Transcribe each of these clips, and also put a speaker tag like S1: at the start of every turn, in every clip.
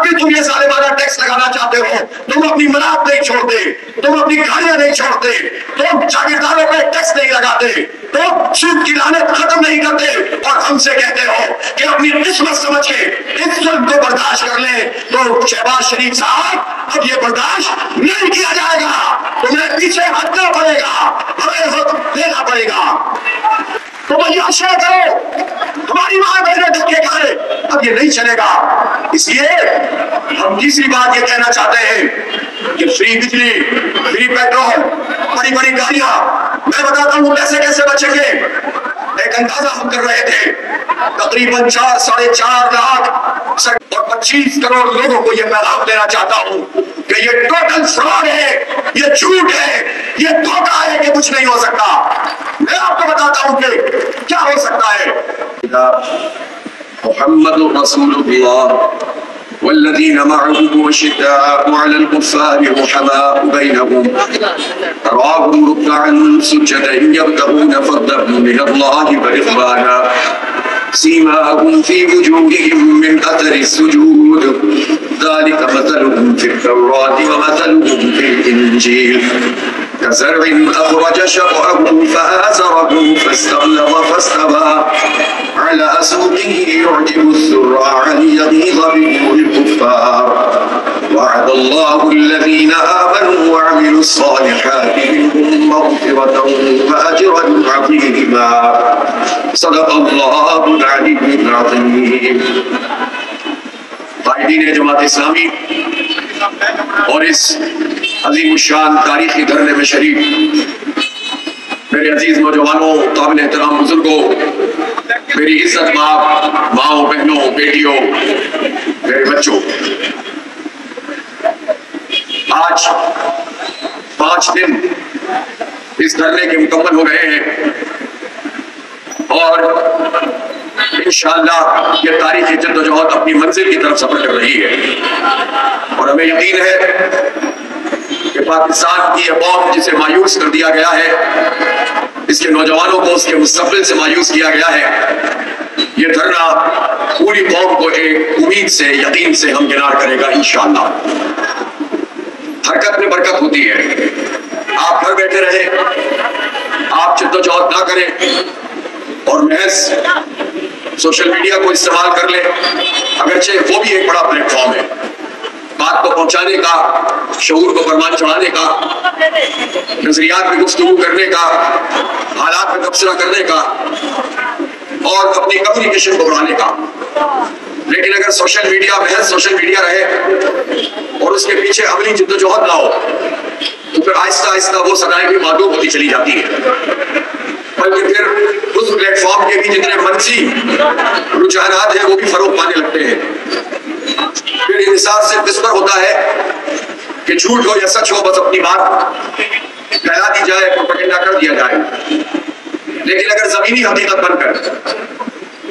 S1: بھی تم یہ ظالمانہ ٹیکس لگانا چاہتے ہو، تم اپنی مناب نہیں چھوڑتے، تم اپنی گاڑیاں نہیں چھوڑتے، تم جاگیرداروں پہ ٹیکس نہیں لگاتے، تم سود کی لعنت ختم نہیں کرتے، اور ہم سے کہتے ہو کہ اپنی قسمت سمجھ کے اس ظلم کو برداشت کر لیں۔ تو شہباز شریف صاحب اب یہ برداشت نہیں کیا جائے گا، تمہیں پیچھے ہٹنا پڑے گا، ہمیں حق دینا پڑے گا۔ تو وہ عیاشیاں کرو، ہماری ماں بہنیں دھکے کھائے، اب یہ نہیں چلے گا۔ اس لیے ہم تیسری بات یہ کہنا چاہتے ہیں کہ فری بجلی، فری پیٹرول، بڑی بڑی گاڑیاں، میں بتاتا ہوں پیسے کیسے بچیں گے۔ ایک اندازہ ہم کر رہے تھے، تقریباً 4.5 لاکھ اور 25 کروڑ لوگوں کو یہ پیغام دینا چاہتا ہوں کہ یہ ٹوٹل فراڈ ہے، یہ جھوٹ ہے، یہ دھوکہ ہے کہ کچھ نہیں ہو سکتا۔ میں آپ کو بتاتا ہوں کہ کیا ہو سکتا ہے۔
S2: محمد رسول اللہ والذین معه اشداء علی الکفار رحماء بینہم تراہم رکعا سجدا یبتغون فضلا من اللہ ورضوانا سیماہم فی وجوہہم من اثر السجود ذلک مثلهم فی التوراة ومثلهم فی الانجیل كزرع أخرج شطأه فآزره فاستغلظ فاستوى على سوقه يعجب الزراع ليغيظ بهم الكفار وعد الله الذين آمنوا وعملوا الصالحات منهم مغفرة وأجرا عظيما صدق الله العلي العظيم۔ قائدین جماعت اسلامی اور اس عظیم الشان تاریخی دھرنے میں شریف میرے عزیز نوجوانوں، قابل احترام بزرگوں، میری عزت ماؤں، بہنوں، بیٹیوں، میرے بچوں، آج 5 دن اس دھرنے کے مکمل ہو گئے ہیں اور انشاءاللہ یہ تاریخی جدوجہد اپنی منزل کی طرف سفر کر رہی ہے، اور ہمیں یقین ہے کہ پاکستان کی یہ قوم جسے مایوس کر دیا گیا ہے، اس کے نوجوانوں کو اس کے مستقبل سے مایوس کیا گیا ہے، یہ دھرنا پوری قوم کو ایک امید سے، یقین سے ہمکنار کرے گا انشاءاللہ۔ حرکت میں برکت ہوتی ہے، آپ گھر بیٹھے رہیں، آپ جدوجہد نہ کریں اور محض سوشل میڈیا کو استعمال کر لیں، اگرچہ وہ بھی ایک بڑا پلیٹ فارم ہے بات کو پہنچانے کا، شعور کو پروان چڑھانے کا، نظریات میں گفتگو کرنے کا، حالات میں تبصرہ کرنے کا اور اپنی کمیونیکیشن کو بڑھانے کا، لیکن اگر سوشل میڈیا محض سوشل میڈیا رہے اور اس کے پیچھے عملی جدوجہد نہ ہو تو پھر آہستہ آہستہ وہ صدائیں بھی معدوم ہوتی چلی جاتی ہے، بلکہ پھر اس پلیٹ فارم کے بھی جتنے منفی رجحانات ہیں وہ بھی فروغ پانے لگتے ہیں۔ پھر انسان سے اس پر ہوتا ہے کہ جھوٹ ہو یا سچ ہو، بس اپنی بات پھیلا دی جائے، پروپیگنڈا کر دیا جائے، لیکن اگر زمینی حقیقت بن کر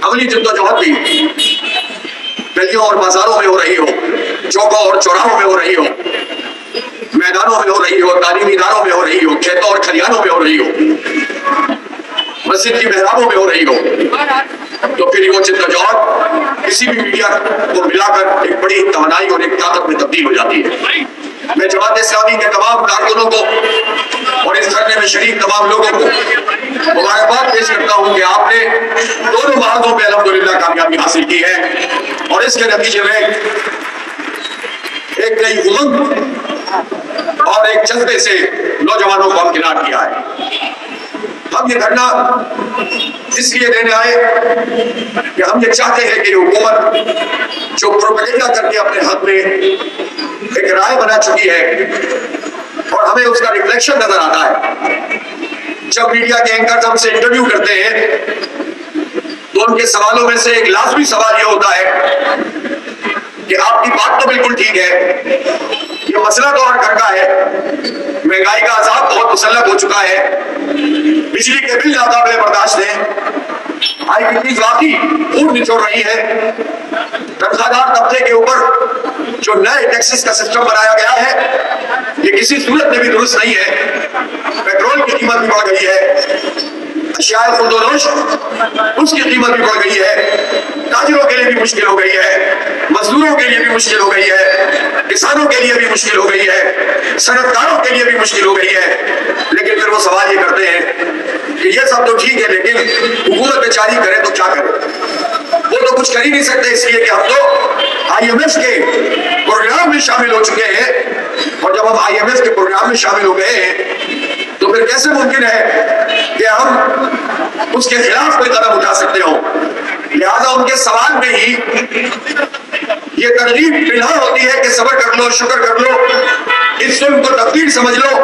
S2: عملی جدوجہد بھی گلیوں اور بازاروں میں ہو رہی ہو، چوکوں اور چوراہوں میں ہو رہی ہو، میدانوں میں ہو رہی ہو، تعلیمی اداروں میں ہو رہی ہو، کھیتوں اور کھلیانوں میں ہو رہی ہو، مسجد کی محرابوں میں ہو رہی ہو، تو پھر وہ جدوجہد کسی بھی میڈیا کو ملا کر ایک بڑی توانائی اور ایک طاقت میں تبدیل ہو جاتی ہے۔ میں جماعت اسلامی کے تمام کارکنوں کو اور اس دھرنے میں شریک تمام لوگوں کو مبارکباد پیش کرتا ہوں کہ آپ نے دونوں محاذوں پہ الحمدللہ کامیابی حاصل کی ہے، اور اس کے نتیجے میں ایک نئی امنگ اور ایک جذبے سے نوجوانوں کو ہمکنار کیا ہے۔ ہم یہ دھرنا اس لیے دینے آئے کہ ہم یہ چاہتے ہیں کہ یہ حکومت جو پروپیگنڈا کر کے اپنے حق میں ایک رائے بنا چکی ہے اور ہمیں اس کا ریفلیکشن نظر آتا ہے، جب میڈیا کے اینکرز ہم سے انٹرویو کرتے ہیں تو ان کے سوالوں میں سے ایک لازمی سوال یہ ہوتا ہے کہ آپ کی بات تو بالکل ٹھیک ہے، یہ مسئلہ تو ہر گھر کا ہے، مہنگائی کا عذاب بہت مسلط ہو چکا ہے، بجلی کے بل ناقابل برداشت ہیں، آئی پی ٹی واقعی خون نچوڑ رہی ہے، تنخواہ دار طبقے کے اوپر جو نئے ٹیکسز کا سسٹم بنایا گیا ہے یہ کسی صورت میں بھی درست نہیں ہے، پیٹرول کی قیمت بھی بڑھ گئی ہے، اشیاء خردونوش اس کی قیمت بھی بڑھ گئی ہے، تاجروں کے لیے بھی مشکل ہو گئی ہے، مزدوروں کے لیے بھی مشکل ہو گئی ہے، کسانوں کے لیے بھی مشکل ہو گئی ہے، صنعت کاروں کے لیے بھی مشکل ہو گئی ہے۔ لیکن پھر وہ سوال یہ کرتے ہیں کہ یہ سب تو ٹھیک ہے، لیکن حکومت بیچاری کرے تو کیا کرے؟ وہ تو کچھ کر ہی نہیں سکتے، اس لیے کہ ہم تو آئی ایم ایف کے پروگرام میں شامل ہو چکے ہیں، اور جب ہم آئی ایم ایف کے پروگرام میں شامل ہو گئے ہیں تو پھر کیسے ممکن ہے کہ ہم اس کے خلاف کوئی قدم اٹھا سکتے ہوں؟ لہذا ان کے سوال میں ہی یہ ترغیب پنہاں ہوتی ہے کہ صبر کر لو، شکر کر لو، اس ظلم کو تقدیر سمجھ لو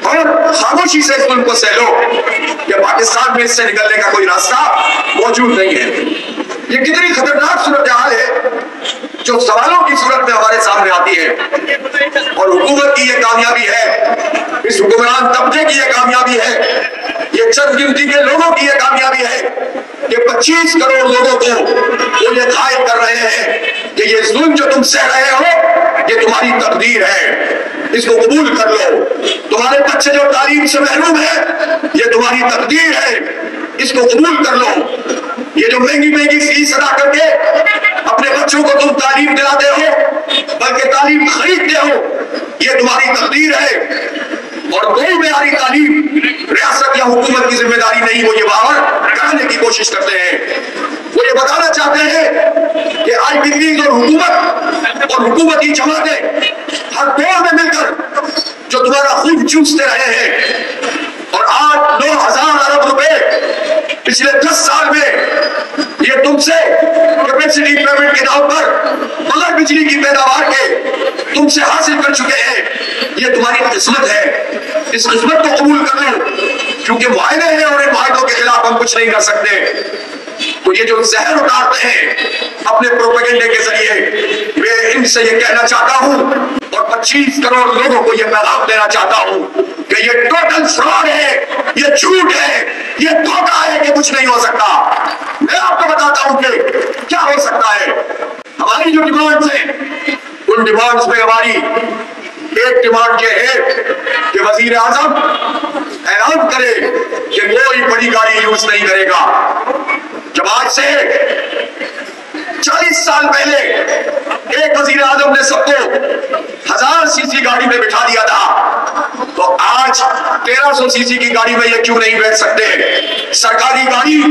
S2: اور خاموشی سے اس ظلم کو سہ لو کہ پاکستان میں اس سے نکلنے کا کوئی راستہ موجود نہیں ہے۔ یہ کتنی خطرناک صورتحال ہے جو سوالوں کی صورت میں ہمارے سامنے آتی ہے، اور حکومت کی یہ کامیابی ہے، اس حکمران طبقے کی یہ کامیابی ہے، یہ چند گنتی کے لوگوں کی یہ کامیابی ہے کہ 25 کروڑ لوگوں کو وہ یہ قائل کر رہے ہیں کہ یہ ظلم جو تم سہ رہے ہو یہ تمہاری تقدیر ہے، اس کو قبول کر لو۔ تمہارے بچے جو تعلیم سے محروم ہے یہ تمہاری تقدیر ہے، اس کو قبول کر لو۔ یہ جو مہنگی مہنگی فیس ادا کر کے اپنے بچوں کو تم تعلیم دلاتے ہو بلکہ تعلیم خریدتے ہو، یہ تمہاری تقدیر ہے۔ اور کوئی معیاری تعلیم ریاست یا حکومت کی ذمہ داری نہیں، وہ یہ باور کرانے کی کوشش کرتے ہیں۔ وہ یہ بتانا چاہتے ہیں کہ آئی پی پیز اور حکومت اور حکومتی جماعتیں ہر دور میں مل کر جو تمہارا خون چوستے رہے ہیں، اور آج 9,000 ارب روپے پچھلے 10 سال میں یہ تم سے کیپیسٹی پیمنٹ کے نام پر بغیر بجلی کی پیداوار کے تم سے حاصل کر چکے ہیں، یہ تمہاری قسمت ہے۔ اس قسمت کو قبول کر لو، کیونکہ معاہدے ہیں اور ان معاہدوں کے خلاف ہم کچھ نہیں کر سکتے۔ تو یہ جو زہر اتارتے ہیں اپنے پروپیگنڈے کے ذریعے، میں ان سے یہ کہنا چاہتا ہوں اور 25 کروڑ لوگوں کو یہ پیغام دینا چاہتا ہوں کہ یہ ٹوٹل فراڈ ہے، یہ جھوٹ ہے، یہ دھوکہ ہے کہ کچھ نہیں ہو سکتا۔ میں آپ کو بتاتا ہوں کہ کیا ہو سکتا ہے۔ ہماری جو ڈیمانڈز ہیں ان ڈیمانڈز میں ہماری ایک ڈیمانڈ یہ ہے کہ وزیر اعظم اعلان کرے کہ کوئی بڑی گاڑی یوز نہیں کرے گا۔ جب آج سے 40 سال پہلے ایک وزیر اعظم نے سب کو 1000 سی سی گاڑی میں بٹھا دیا تھا، تو آج 1300 سی سی کی گاڑی میں یہ کیوں نہیں بیٹھ سکتے؟ سرکاری گاڑی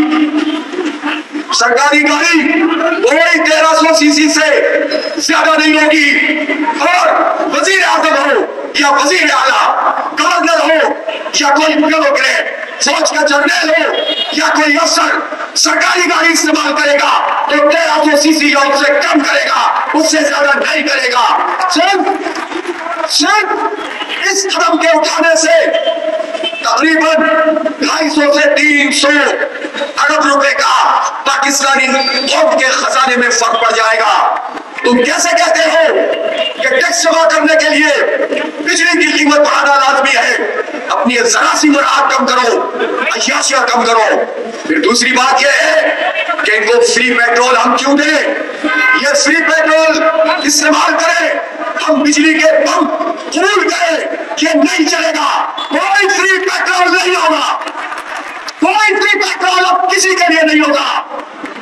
S2: کوئی 1300 سی سی سے زیادہ نہیں ہوگی، اور وزیر اعظم ہو یا وزیر اعلیٰ، گورنر ہو یا کوئی بیوروکریٹ، فوج کا جنرل ہو یا کوئی افسر، سرکاری گاڑی استعمال کرے گا تو 1300 سی سی یا اس سے کم کرے گا، اس سے زیادہ نہیں کرے گا۔ صرف اس قدم کے اٹھانے سے تقریباً 250 سے 300 ارب روپے کا پاکستانی قوم کے خزانے میں فرق پڑ جائے گا۔ تم کیسے کہتے ہو کہ ٹیکس جمع کرنے کے لیے بجلی کی قیمت بڑھانا لازمی ہے؟ اپنی ذرا سی مراعات کم کرو، عیاشیاں کم کرو۔ پھر دوسری بات یہ ہے کہ ان کو فری پیٹرول ہم کیوں دیں؟ یہ فری پیٹرول استعمال کریں، ہم بجلی کے پمپ قبول کریں، یہ نہیں چلے گا۔ کوئی فری پیٹرول نہیں ہوگا، کوئی فری پیٹرول اب کسی کے لیے نہیں ہوگا۔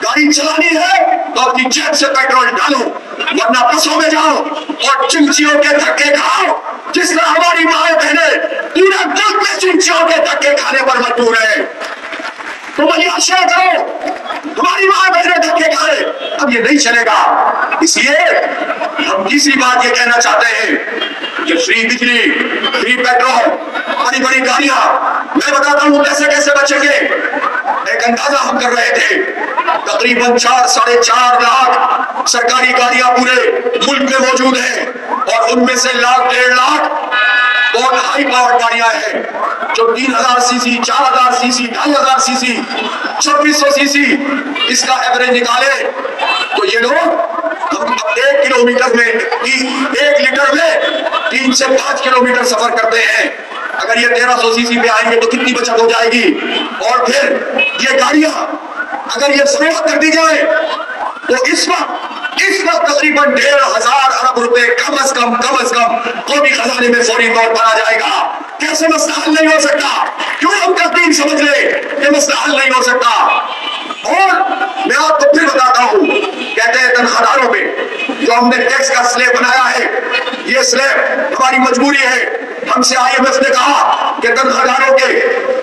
S2: گاڑی چلانی ہے تو اپنی جیب سے پیٹرول ڈالو، ورنہ بسوں میں جاؤ اور چمچیوں کے دھکے کھاؤ، جس طرح ہماری ماں بہنیں پورے ملک میں چمچیوں کے دھکے کھانے پر مجبور ہیں۔ تم عیاشیاں کرو، ہماری ماں بہنیں دھکے کھائے، اب یہ نہیں چلے گا۔ اس لیے ہم تیسری بات یہ کہنا چاہتے ہیں کہ فری بجلی، فری پیٹرول، بڑی بڑی گاڑیاں، میں بتاتا ہوں پیسے کیسے بچیں گے۔ ایک اندازہ ہم کر رہے تھے، تقریباً 4 ساڑھے 4 لاکھ سرکاری گاڑیاں پورے ملک میں موجود ہیں، اور ان میں سے 1 لاکھ 1.5 لاکھ بہت ہائی پاور گاڑیاں ہیں جو 3000 سی سی، 4000 سی سی، 2500 سی سی، 2600 سی سی، اس کا ایوریج نکالے تو یہ لوگ ہم 1 کلومیٹر میں 1 لیٹر میں 3 سے 5 کلومیٹر سفر کرتے ہیں۔ اگر یہ 1300 سی سی پہ آئیں گے تو کتنی بچت ہو جائے گی؟ اور پھر یہ گاڑیاں اگر یہ فروخت کر دی جائے تو اس وقت تقریباً 1500 ارب روپے کم از کم قومی خزانے میں فوری طور پر آ جائے گا۔ کیسے مسئلہ حل نہیں ہو سکتا؟ کیوں ہم تقدیر سمجھ لیں کہ مسئلہ حل نہیں ہو سکتا؟
S1: اور میں آپ کو پھر بتاتا ہوں، کہتے ہیں تنخواہداروں پہ جو ہم نے ٹیکس کا سلیب بنایا ہے، یہ سلیب ہماری مجبوری ہے۔ ہم سے IMF نے کہا کہ تنخواہداروں کے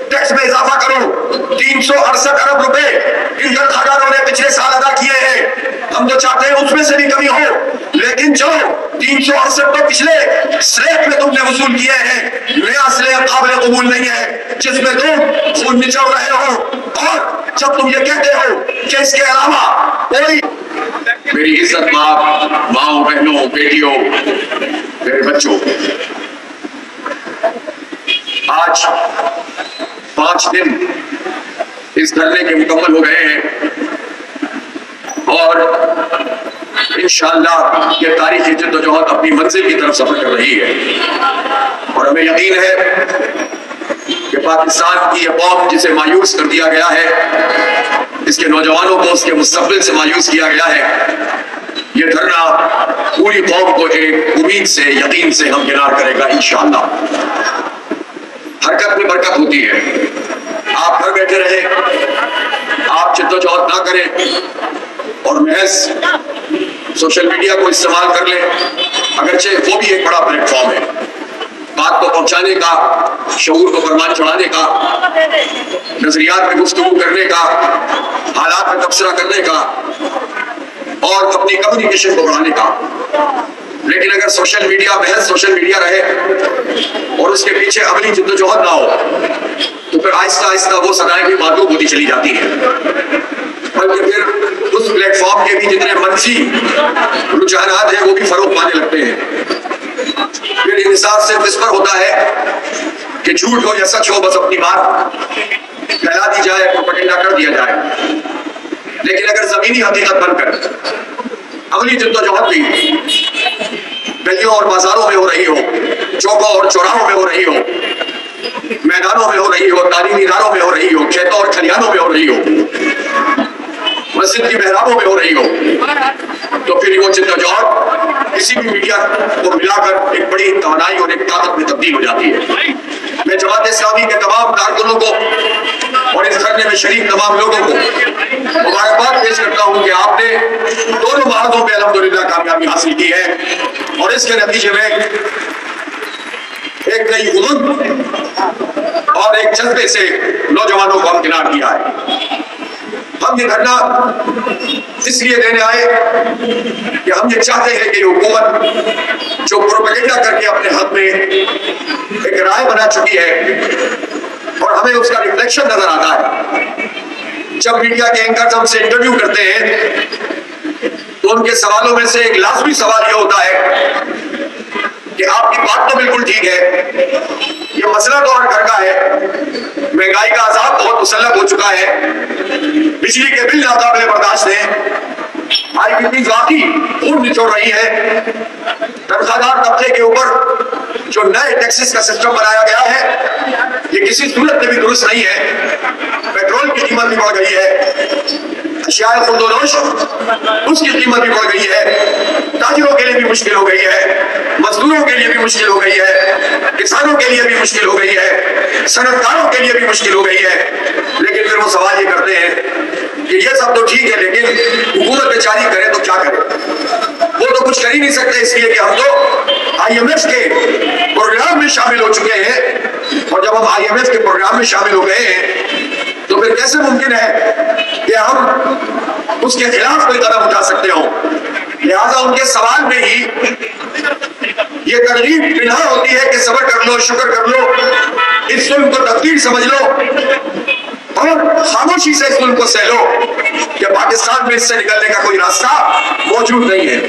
S1: ٹیکس میں اضافہ کرو، 368 ارب روپے ان تنخواہداروں نے پچھلے سال ادا کیے ہیں۔ ہم تو چاہتے ہیں اس میں سے بھی کمی ہو، لیکن چلو 368 تو پچھلے سلیب میں تم نے وصول کیے ہیں، نیا سلیب قابل قبول نہیں ہے جس میں تم خون نچوڑ رہے ہو۔ اور جب تم یہ کہتے ہو کہ اس کے علاوہ کوئی،
S2: میری عزت ماں بہنوں بیٹیوں میرے بچوں، آج 5 دن اس دھرنے کے مکمل ہو گئے ہیں اور انشاءاللہ یہ تاریخی جدوجہد اپنی منزل کی طرف سفر کر رہی ہے، اور ہمیں یقین ہے کہ پاکستان کی یہ قوم جسے مایوس کر دیا گیا ہے، اس کے نوجوانوں کو اس کے مستقبل سے مایوس کیا گیا ہے، یہ دھرنا پوری قوم کو ایک امید سے یقین سے ہمکنار کرے گا انشاءاللہ۔ حرکت میں برکت ہوتی ہے، آپ گھر بیٹھے رہے، آپ جدوجہد نہ کریں اور محض سوشل میڈیا کو استعمال کر لیں، اگرچہ وہ بھی ایک بڑا پلیٹ فارم ہے بات کو پہنچانے کا، شعور کو فرمان چڑھانے کا، نظریات میں گفتگو کرنے کا، حالات میں تبصرہ کرنے کا اور اپنی کمیونیکیشن کو بڑھانے کا، لیکن اگر سوشل میڈیا محض سوشل میڈیا رہے اور اس کے پیچھے عملی جدوجہد نہ ہو تو پھر آہستہ آہستہ وہ صدائیں بھی معدوم ہوتی چلی جاتی ہیں، بلکہ پھر اس پلیٹ فارم کے بھی جتنے منفی رجحانات ہیں وہ بھی فروغ پانے لگتے ہیں۔ پھر انصاف صرف اس پر ہوتا ہے کہ جھوٹ ہو یا سچ ہو، بس اپنی بات پھیلا دی جائے، پروپیگنڈا کر دیا جائے، لیکن اگر زمینی حقیقت بن کر عملی جدوجہد بھی گلیوں اور بازاروں میں ہو رہی ہو، چوکوں اور چوراہوں میں ہو رہی ہو، میدانوں میں ہو رہی ہو، تعلیمی اداروں میں ہو رہی ہو، کھیتوں اور کھلیانوں میں ہو رہی ہو، مسجد کی محرابوں میں ہو رہی ہو، تو پھر وہ جدوجہد کسی بھی میڈیا کو ملا کر ایک بڑی توانائی اور ایک طاقت میں تبدیل ہو جاتی ہے۔ میں جماعت اسلامی کے تمام کارکنوں کو اور اس دھرنے میں شریک تمام لوگوں کو مبارکباد پیش کرتا ہوں کہ آپ نے دونوں معاہدوں پہ الحمدللہ کامیابی حاصل کی ہے، اور اس کے نتیجے میں ایک نئی غلط اور ایک جذبے سے نوجوانوں کو ہمکنار کیا ہے۔ ہم یہ دھرنا اس لیے دینے آئے کہ ہم یہ چاہتے ہیں کہ یہ حکومت جو پروپیگنڈا کر کے اپنے حق میں ایک رائے بنا چکی ہے اور ہمیں اس کا ریفلیکشن نظر آتا ہے، جب میڈیا کے اینکرز ہم سے انٹرویو کرتے ہیں تو ان کے سوالوں میں سے ایک لازمی سوال یہ ہوتا ہے کہ آپ کی بات تو بالکل ٹھیک ہے، یہ مسئلہ تو ہر گھر کا ہے، مہنگائی کا عذاب بہت مسلط ہو چکا ہے، بجلی کے بل ناقابل برداشت ہیں، IPPs واقعی خون نچوڑ رہی ہے، تنخواہدار طبقے کے اوپر جو نئے ٹیکسز کا سسٹم بنایا گیا ہے یہ کسی صورت میں بھی درست نہیں ہے، پیٹرول کی قیمت بھی بڑھ گئی ہے، اشیاء خردونوش اس کی قیمت بھی بڑھ گئی ہے، تاجروں کے لیے بھی مشکل ہو گئی ہے، مزدوروں کے لیے بھی مشکل ہو گئی ہے، کسانوں کے لیے بھی مشکل ہو گئی ہے، صنعتکاروں کے لیے بھی مشکل ہو گئی ہے، لیکن پھر وہ سوال یہ کرتے ہیں کہ یہ سب تو ٹھیک ہے لیکن حکومت بیچاری کرے تو کیا کرے؟ وہ تو کچھ کر ہی نہیں سکتے، اس لیے کہ ہم تو IMF کے پروگرام میں شامل ہو چکے ہیں، اور جب ہم IMF کے پروگرام میں شامل ہو گئے ہیں تو پھر کیسے ممکن ہے کہ ہم اس کے خلاف کوئی قدم اٹھا سکتے ہوں؟ لہٰذا ان کے سوال میں ہی یہ ترغیب بنا ہوتی ہے کہ صبر کر لو، شکر کر لو، اس ظلم کو تقدیر سمجھ لو اور خاموشی سے اس ظلم کو سہ لو کہ پاکستان میں اس سے نکلنے کا کوئی راستہ موجود نہیں ہے۔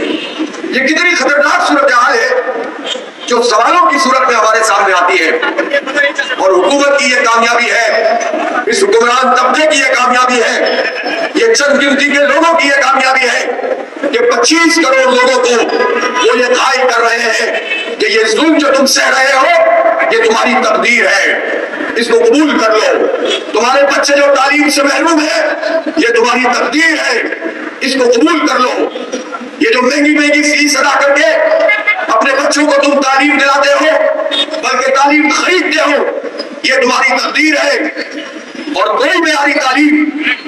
S2: یہ کتنی خطرناک صورتحال ہے جو سوالوں کی صورت میں ہمارے سامنے آتی ہے، اور حکومت کی یہ کامیابی ہے، اس حکمران طبقے کی یہ کامیابی ہے، یہ چند گنتی کے لوگوں کی یہ کامیابی ہے کہ 25 کروڑ لوگوں کو وہ یہ قائل کر رہے ہیں کہ یہ ظلم جو تم سہ رہے ہو یہ تمہاری تقدیر ہے، اس کو قبول کر لو، تمہارے بچے جو تعلیم سے محروم ہے یہ تمہاری تقدیر ہے، اس کو قبول کر لو، یہ جو مہنگی فیس ادا کر کے اپنے بچوں کو تم تعلیم دلاتے ہو بلکہ تعلیم خریدتے ہو یہ تمہاری تقدیر ہے،
S1: اور کوئی معیاری تعلیم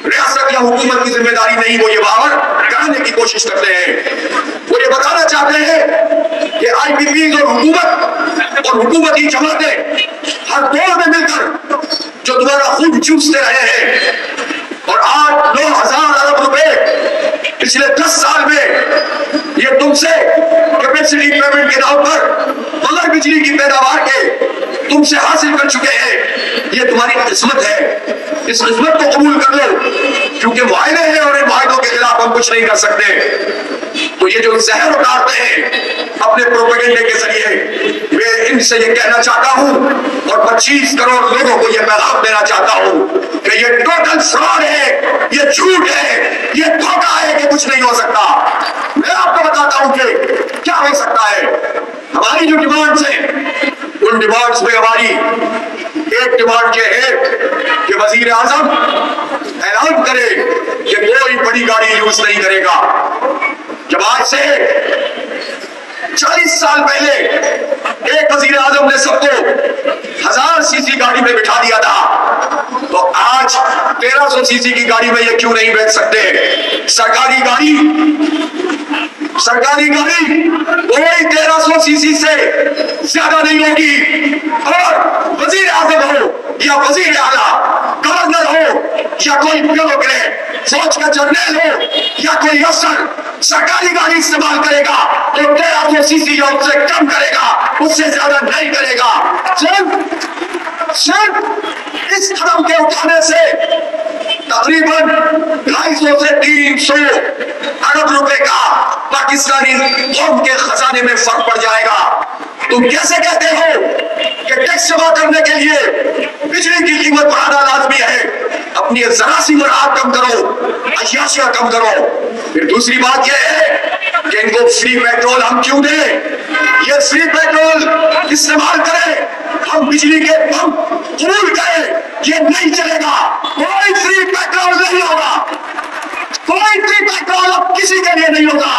S1: ریاست یا حکومت کی ذمہ داری نہیں، وہ یہ باور کرانے کی کوشش کرتے ہیں۔ وہ یہ بتانا چاہتے ہیں کہ آئی پی پیز اور حکومتی جماعتیں ہر دور میں مل کر جو تمہارا خون چوستے رہے ہیں، اور آج 9,000 ارب روپے پچھلے 10 سال میں یہ تم سے کیپیسٹی پیمنٹ کے نام پر بغیر بجلی کی پیداوار کے تم سے حاصل کر چکے ہیں، یہ تمہاری قسمت ہے۔ اس قسمت کو قبول کر لو، کیونکہ معاہدے ہیں اور ان معاہدوں کے خلاف ہم کچھ نہیں کر سکتے۔ تو یہ جو زہر اتارتے ہیں اپنے پروپیگنڈے کے ذریعے، میں ان سے یہ کہنا چاہتا ہوں اور 25 کروڑ لوگوں کو یہ پیغام دینا چاہتا ہوں کہ یہ ٹوٹل فراڈ ہے، یہ جھوٹ ہے، یہ دھوکہ ہے کہ کچھ نہیں ہو سکتا۔ میں آپ کو بتاتا ہوں کہ کیا ہو سکتا ہے۔ ہماری جو ڈیمانڈز ہیں، ان ڈیمانڈز میں ہماری ایک ڈیمانڈ یہ ہے کہ وزیر اعظم اعلان کرے کہ کوئی بڑی گاڑی یوز نہیں کرے گا۔ جب آج سے 40 سال پہلے ایک وزیر اعظم نے سب کو 1000 سی سی گاڑی میں بٹھا دیا تھا، تو آج 1300 سی سی کی گاڑی میں یہ کیوں نہیں بیٹھ سکتے؟ سرکاری گاڑی کوئی 1300 سی سی سے زیادہ نہیں ہوگی، اور وزیر اعظم ہو یا وزیر اعلیٰ، گورنر ہو یا کوئی بیوروکریٹ، فوج کا جنرل ہو یا کوئی افسر، سرکاری گاڑی استعمال کرے گا تو 1300 سی سی یا اس سے کم کرے گا، اس سے زیادہ نہیں کرے گا۔ صرف اس قدم کے اٹھانے سے تقریباً 250 سے 300 ارب روپے کا پاکستانی قوم کے خزانے میں فرق پڑ جائے گا۔ تم کیسے کہتے ہو کہ ٹیکس جمع کرنے کے لیے بجلی کی قیمت بڑھانا لازمی ہے؟ اپنی ذرا سی مراحت کم کرو، عیاشیاں کم کرو۔ پھر دوسری بات یہ ہے کہ ان کو فری پیٹرول ہم کیوں دیں؟ یہ فری پیٹرول استعمال کریں، ہم بجلی کے پمپ قبول کریں، یہ نہیں چلے گا۔ کوئی فری پیٹرول نہیں ہوگا، کوئی فری پیٹرول اب کسی کے لیے نہیں ہوگا۔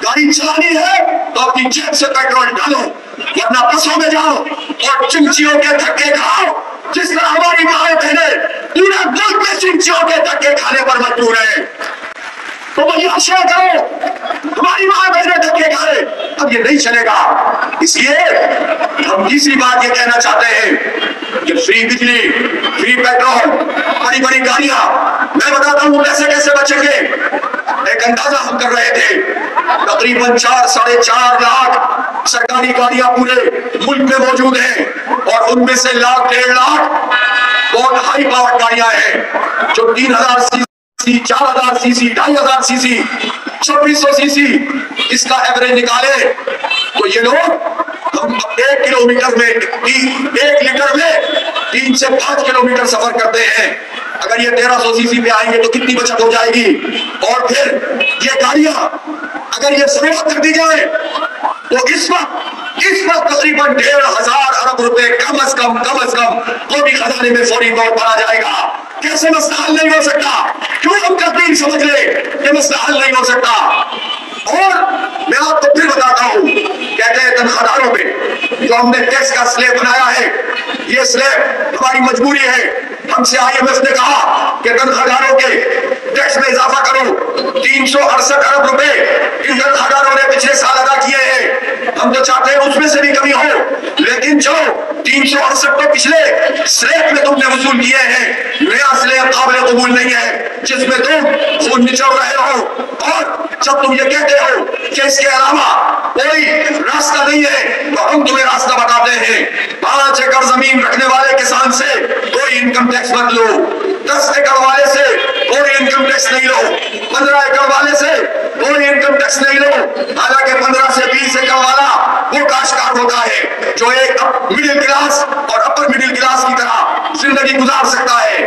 S1: گاڑی چلانی ہے تو اپنی جیب سے پیٹرول ڈالو، ورنہ بسوں میں جاؤ اور چمچیوں کے دھکے کھاؤ، جس طرح ہماری ماں بہنیں پورے ملک میں چمچیوں کے دھکے کھانے پر مجبور ہیں۔ تو وہ یہ اشیاء کرو، ہماری ماں بہنیں دھکے کھائے، اب یہ نہیں چلے گا۔ اس لیے ہم تیسری بات یہ کہنا چاہتے ہیں کہ فری بجلی، فری پیٹرول، بڑی بڑی گاڑیاں، میں بتاتا ہوں کیسے بچیں گے۔ ایک اندازہ ہم کر رہے تھے، تقریباً 4-4.5 لاکھ سرکاری گاڑیاں پورے ملک میں موجود ہیں، اور ان میں سے 1,00,000-1.5 لاکھ بہت ہائی پاور گاڑیاں ہیں جو 3000 سی سی، 4000 سی سی، 2500 سی سی، 2600 سی سی، اس کا ایوریج نکالے تو یہ لوگ ہم 1 کلومیٹر میں 1 لیٹر میں 3 سے 5 کلومیٹر سفر کرتے ہیں۔ اگر یہ 1300 سی سی پہ آئیں گے تو کتنی بچت ہو جائے گی؟ اور پھر یہ گاڑیاں اگر یہ فروخت کر دی جائے تو اس وقت تقریباً 1,500 ارب روپے کم از کم قومی خزانے میں فوری طور پر آ جائے گا۔ کیسے مسئلہ حل نہیں ہو سکتا؟ کیوں ہم تقدیر سمجھ لیں کہ مسئلہ حل نہیں ہو سکتا؟ اور میں آپ کو پھر بتاتا ہوں، کہتے ہیں تنخواہ داروں پہ جو ہم نے ٹیکس کا سلیب بنایا ہے، یہ سلیب ہماری مجبوری ہے۔ ہم سے IMF نے کہا کہ تنخواہ داروں کے ٹیکس میں اضافہ کرو، 368 ارب روپے ان تنخواہ داروں نے پچھلے سال ادا کیے ہیں۔ ہم تو چاہتے ہیں اس میں سے بھی کمی ہو، لیکن جو 368 تو پچھلے سلیب میں تم نے وصول کیے ہیں، نیا سلیب قابل قبول نہیں ہے جس میں تم خون نچوڑ رہے ہو۔ اور جب تم یہ کہتے ہو کہ اس کے علاوہ کوئی راستہ نہیں ہے تو ہم تمہیں راستہ بتاتے ہیں۔ 5 ایکڑ زمین رکھنے والے کسان سے کوئی انکم ٹیکس مت لو، 10 ایکڑ والے سے کوئی انکم ٹیکس نہیں لو، 15 ایکڑ والے سے کوئی انکم ٹیکس نہیں لو۔ حالانکہ 15 سے 20 ایکڑ والا وہ کاشتکار ہوتا ہے جو ایک مڈل کلاس اور اپر مڈل کلاس کی طرح زندگی گزار سکتا ہے،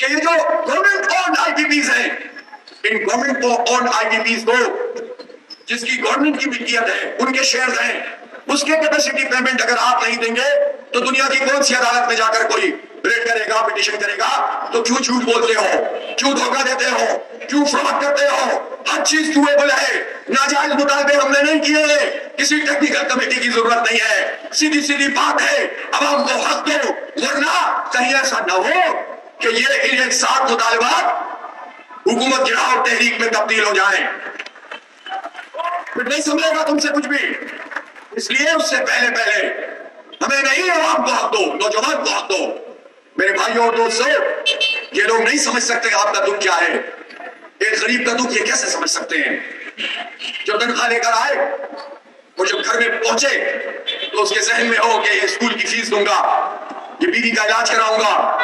S1: کہ یہ جو گورنمنٹ اونڈ IPPs ہیں, ان گورنمنٹ اونڈ IPPs کو جس کی گورنمنٹ کی ملکیت ہے, ان کے شیئرز ہیں, اس کے کیپیسٹی پیمنٹ اگر آپ نہیں دیں گے تو دنیا کی کون سی عدالت میں جا کر کوئی ریٹ کرے گا, پٹیشن کرے گا؟ تو کیوں جھوٹ بولتے ہو, کیوں دھوکہ دیتے ہو, کیوں فراڈ کرتے ہو؟ ہر چیز ڈویبل ہے. ناجائز مطالبے ہم نے نہیں کیے, کسی ٹیکنیکل کمیٹی کی ضرورت نہیں ہے, سیدھی سیدھی بات ہے, عوام کو حق دو, ورنہ کہیں ایسا نہ ہو کہ یہ ایک ساتھ مطالبات حکومت گراؤ تحریک میں تبدیل ہو جائیں. پھر نہیں سمجھے گا تم سے کچھ بھی. اس لیے اس سے پہلے ہمیں نہیں عوام کو حق دو, نوجوان کو حق دو. میرے بھائیوں اور دوستوں, یہ لوگ نہیں سمجھ سکتے آپ کا دکھ کیا ہے. ایک غریب کا دکھ یہ کیسے سمجھ سکتے ہیں؟ جو تنخواہ لے کر آئے وہ جب گھر میں پہنچے تو اس کے ذہن میں ہو کہ یہ اسکول کی فیس دوں گا, یہ بیوی کا علاج کراؤں گا,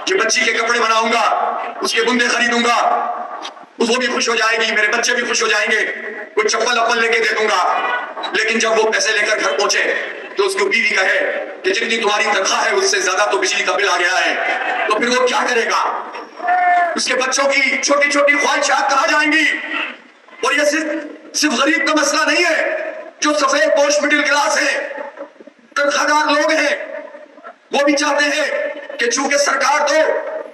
S1: یہ بچی کے کپڑے بناؤں گا, اس کے بندے خریدوں گا, وہ بھی خوش ہو جائے گی, میرے بچے بھی خوش ہو جائیں گے, کوئی چپل اپل لے کے دے دوں گا. لیکن جب وہ پیسے لے کر گھر پہنچے تو اس کو بیوی کہے کہ جتنی تمہاری تنخواہ ہے اس سے زیادہ تو بجلی کا بل آ گیا ہے, تو پھر وہ کیا کرے گا؟ اس کے بچوں کی چھوٹی چھوٹی خواہشات کہاں جائیں گی؟ اور یہ صرف غریب کا مسئلہ نہیں ہے, جو سفید پوش مڈل کلاس ہے, تنخواہ دار لوگ ہیں, وہ بھی چاہتے ہیں کہ چونکہ سرکار تو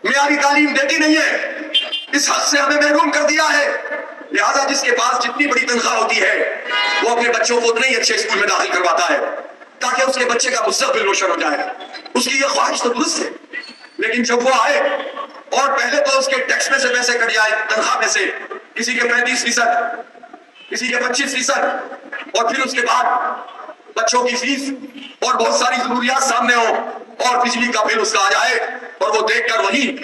S1: معیاری تعلیم دیتی نہیں ہے, اس حد سے ہمیں محروم کر دیا ہے, لہذا جس کے پاس جتنی بڑی تنخواہ ہوتی ہے وہ اپنے بچوں کو اتنے ہی اچھے اسکول میں داخل کرواتا ہے تاکہ اس کے بچے کا مستقبل روشن ہو جائے. اس کی یہ خواہش تو درست ہے, لیکن جب وہ آئے اور پہلے تو اس کے ٹیکس میں سے پیسے کٹ جائے, تنخواہ میں سے کسی کے 35%, کسی کے 25%, اور پھر اس کے بعد بچوں کی فیس اور بہت ساری ضروریات سامنے ہو اور بجلی کا بل اس کا آ جائے, اور وہ دیکھ کر وہی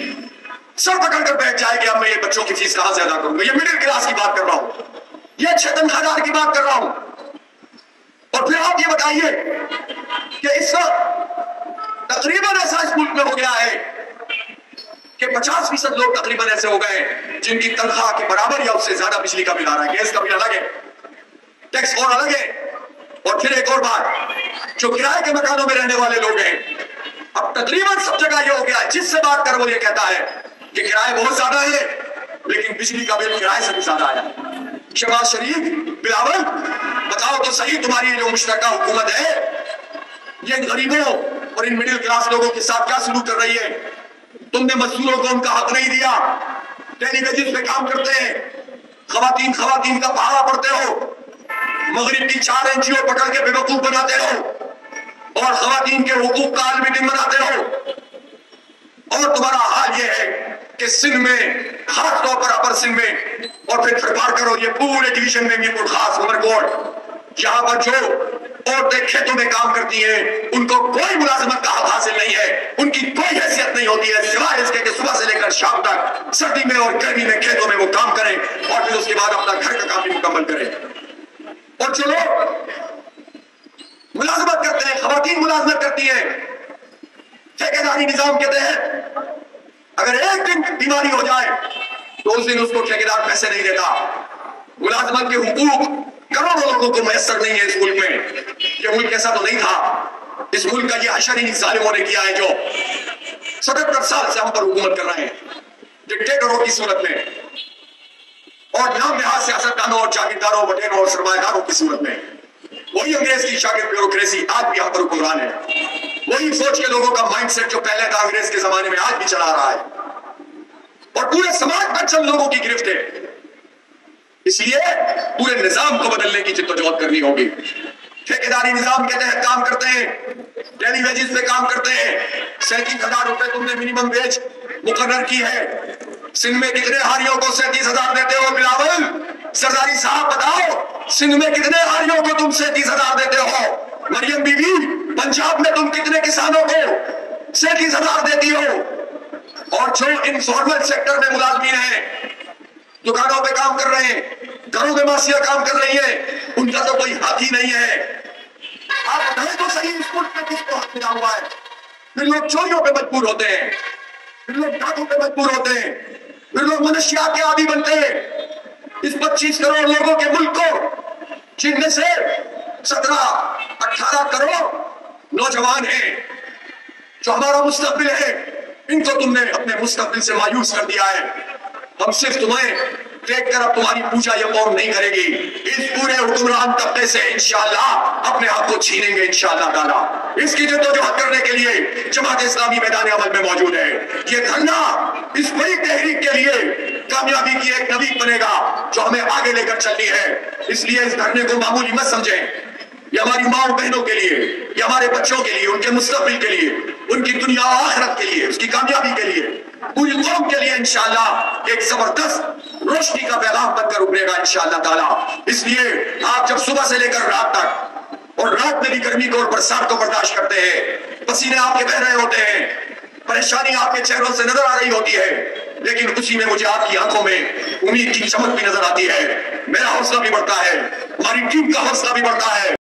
S1: سر پکڑ کر بیٹھ جائے کہ اب میں یہ بچوں کی فیس کہاں سے ادا کروں گا. یہ مڈل کلاس کی بات کر رہا ہوں, یہ اچھے تنخواہ دار کی بات کر رہا ہوں. اور پھر آپ یہ بتائیے کہ اس وقت تقریباً ایسا اس ملک میں ہو گیا ہے کہ 50% لوگ تقریباً ایسے ہو گئے جن کی تنخواہ کے برابر یا اس سے زیادہ بجلی کا بل آ رہا ہے, گیس کا بل الگ ہے, ٹیکس اور الگ ہے. اور پھر ایک اور بات, جو کرائے کے مکانوں میں رہنے والے لوگ ہیں, اب تقریباً سب جگہ یہ ہو گیا ہے, جس سے بات کر وہ یہ کہتا ہے کہ کرائے بہت زیادہ ہے لیکن بجلی کا بل کرائے سے بھی زیادہ آیا. شہباز شریف, بلاول, بتاؤ تو صحیح, تمہاری جو مشترکہ حکومت ہے یہ ان غریبوں اور ان مڈل کلاس لوگوں کے ساتھ کیا سلوک کر رہی ہے؟ تم نے مزدوروں کو ان کا حق نہیں دیا, ڈیلی ویجز پہ کام کرتے ہیں, خواتین کا پہاڑا پڑتے ہو, مغرب کی 4 NGO پکڑ کے بے وقوف بناتے ہو اور خواتین کے حقوق کا عالمی دن مناتے ہو. اور تمہارا حال یہ ہے کہ سندھ میں, خاص طور پر اپر سندھ میں, اور پھر پھر کرو یہ پورے ڈویژن میں میرپور خاص عمرکوٹ, یہاں پر جو عورتیں کھیتوں میں کام کرتی ہیں ان کو کوئی ملازمت کا حق حاصل نہیں ہے, ان کی کوئی حیثیت نہیں ہوتی ہے سوائے اس کے کہ صبح سے لے کر شام تک سردی میں اور گرمی میں کھیتوں میں وہ کام کریں اور پھر اس کے بعد اپنا گھر کا کام بھی مکمل کریں. اور جو لوگ ملازمت کرتے ہیں, خواتین ملازمت کرتی ہیں ٹھیکیداری نظام کے تحت, اگر ایک دن بیماری ہو جائے تو اس دن اس کو ٹھیکیدار پیسے نہیں دیتا. ملازمت کے حقوق کروڑوں لوگوں کو میسر نہیں ہے اس ملک میں. یہ ملک ایسا تو نہیں تھا, اس ملک کا یہ حشر ہی ظالموں نے کیا ہے جو 77 سال سے ہم پر حکومت کر رہے ہیں ڈکٹیٹروں کی صورت میں, اور نام نہاد سیاستدانوں اور جاگیرداروں, وڈیروں اور سرمایہ داروں کی صورت میں. وہی انگریز کی شاگرد بیوروکریسی آج بھی ہم پر حکمران ہے, وہی سوچ کے لوگوں کا مائنڈ سیٹ جو پہلے تھا انگریز کے زمانے میں آج بھی چلا رہا ہے, اور پورے سماج پر چند لوگوں کی گرفت ہے. اس لیے پورے نظام کو بدلنے کی جدوجہد کرنی ہوگی. ٹھیکیداری نظام کے تحت کام کرتے ہیں, ڈیلی ویجز پہ کام کرتے ہیں, 37,000 روپے تم نے منیمم ویج مقرر کی ہے. سندھ میں کتنے ہاریوں کو 37,000 دیتے ہو بلاول؟ سرداری صاحب بتاؤ, سندھ میں کتنے ہاریوں کو تم 37,000 دیتے ہو؟ مریم بی بی, پنجاب میں تم کتنے کسانوں کو 37,000 دیتی ہو؟ اور جو انفارمل سیکٹر میں ملازمین ہیں, دکانوں پہ کام کر رہے ہیں, گھروں میں ماسیاں کام کر رہی ہیں, ان کا تو کوئی حق ہی نہیں ہے. آپ بتائیں تو صحیح اس ملک میں کس کو حق ملا ہوا ہے؟ پھر لوگ چوریوں پہ مجبور ہوتے ہیں, پھر لوگ ڈاکوں پہ مجبور ہوتے ہیں, پھر لوگ منشیات کے عادی بنتے ہیں. اس 25 کروڑ لوگوں کے ملک کو, جن میں سے 17-18 کروڑ نوجوان ہیں جو ہمارا مستقبل ہے,
S2: ان کو تم نے اپنے مستقبل سے مایوس کر دیا ہے. ہم صرف تمہیں دیکھ کر اب تمہاری پوجا یہ قوم نہیں کرے گی. اس پورے حکمران طبقے سے انشاءاللہ اپنے آپ کو چھینیں گے انشاءاللہ تعالیٰ. اس کی جدوجہد کرنے کے لیے جماعت اسلامی میدان عمل میں موجود ہے. یہ دھرنا اس بڑی تحریک کے لیے کامیابی کی ایک نوید بنے گا جو ہمیں آگے لے کر چلنی ہے. اس لیے اس دھرنے کو معمولی مت سمجھیں. یہ ہماری ماں بہنوں کے لیے، یہ ہمارے بچوں کے لیے، ان کے مستقبل کے لیے، ان کی دنیا و آخرت کے لیے، اس کی کامیابی کے لیے، پوری قوم کے لیے انشاءاللہ ایک زبردست روشنی کا پیغام بن کر ابھرے گا انشاءاللہ تعالیٰ. اس لیے آپ جب صبح سے لے کر رات تک اور رات میں بھی گرمی کو اور برسات کو برداشت کرتے ہیں، پسینے آپ کے بہ رہے ہوتے ہیں، پریشانی آپ کے چہروں سے نظر آ رہی ہوتی ہے، لیکن اسی میں مجھے آپ کی آنکھوں میں امید کی چمک بھی نظر آتی ہے. میرا حوصلہ بھی بڑھتا ہے، ہماری ٹیم کا حوصلہ بھی بڑھتا ہے.